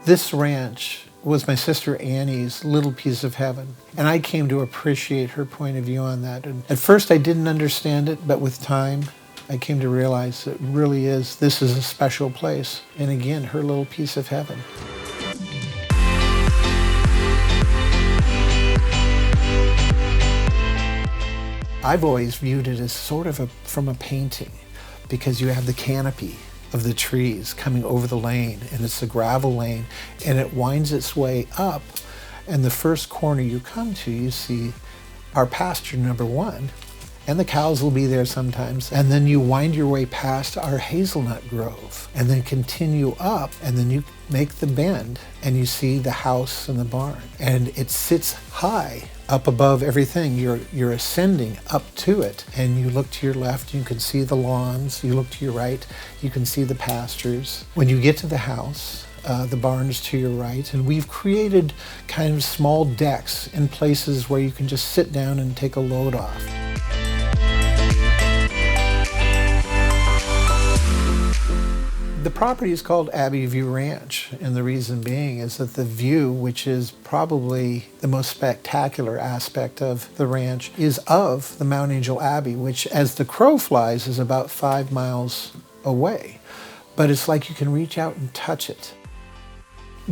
This ranch was my sister Annie's little piece of heaven, and I came to appreciate her point of view on that. And at first I didn't understand it, but with time I came to realize it really is, this is a special place. And again, her little piece of heaven. I've always viewed it as sort of from a painting, because you have the canopy of the trees coming over the lane, and it's a gravel lane, and it winds its way up, and the first corner you come to, you see our pasture number 1, and the cows will be there sometimes, and then you wind your way past our hazelnut grove, and then continue up, and then you make the bend, and you see the house and the barn, and it sits high up above everything. You're ascending up to it, and you look to your left, you can see the lawns. You look to your right, you can see the pastures. When you get to the house, the barn is to your right, and we've created kind of small decks in places where you can just sit down and take a load off. The property is called Abbey View Ranch, and the reason being is that the view, which is probably the most spectacular aspect of the ranch, is of the Mount Angel Abbey, which as the crow flies is about 5 miles away. But it's like you can reach out and touch it.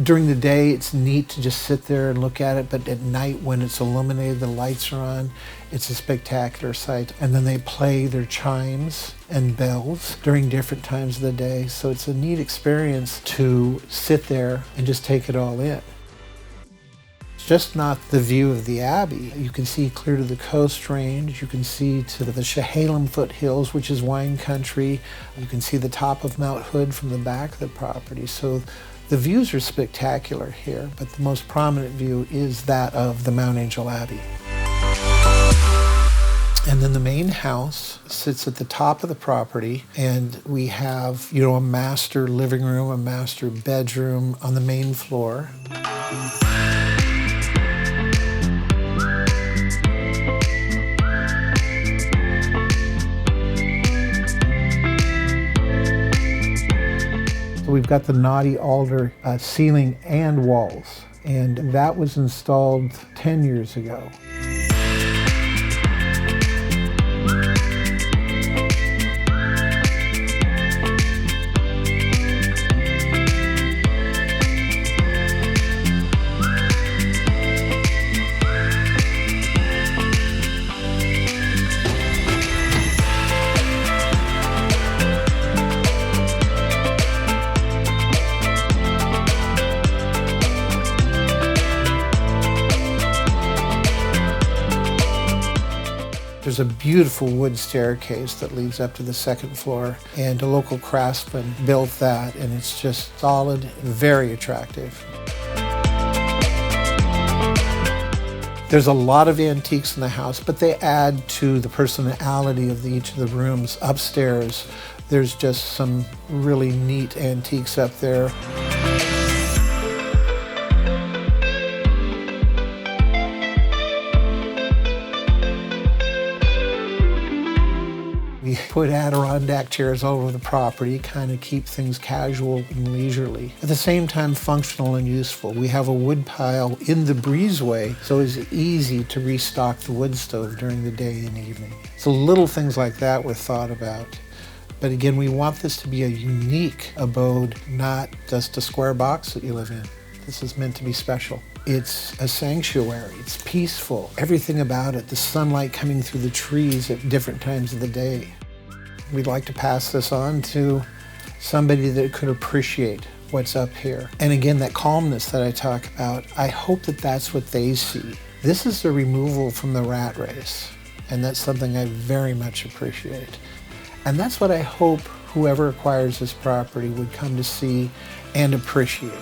During the day, it's neat to just sit there and look at it, but at night when it's illuminated, the lights are on, it's a spectacular sight. And then they play their chimes and bells during different times of the day, so it's a neat experience to sit there and just take it all in. It's just not the view of the Abbey. You can see clear to the Coast Range, you can see to the Chehalem foothills, which is wine country. You can see the top of Mount Hood from the back of the property. So the views are spectacular here, but the most prominent view is that of the Mount Angel Abbey. And then the main house sits at the top of the property, and we have, a master living room, a master bedroom on the main floor. We've got the knotty alder ceiling and walls, and that was installed 10 years ago. There's a beautiful wood staircase that leads up to the second floor, and a local craftsman built that, and it's just solid, very attractive. There's a lot of antiques in the house, but they add to the personality of each of the rooms. Upstairs, there's just some really neat antiques up there. We put Adirondack chairs all over the property, kind of keep things casual and leisurely. At the same time, functional and useful. We have a wood pile in the breezeway, so it's easy to restock the wood stove during the day and evening. So little things like that were thought about. But again, we want this to be a unique abode, not just a square box that you live in. This is meant to be special. It's a sanctuary, it's peaceful, everything about it, the sunlight coming through the trees at different times of the day. We'd like to pass this on to somebody that could appreciate what's up here. And again, that calmness that I talk about, I hope that that's what they see. This is the removal from the rat race, and that's something I very much appreciate. And that's what I hope whoever acquires this property would come to see and appreciate.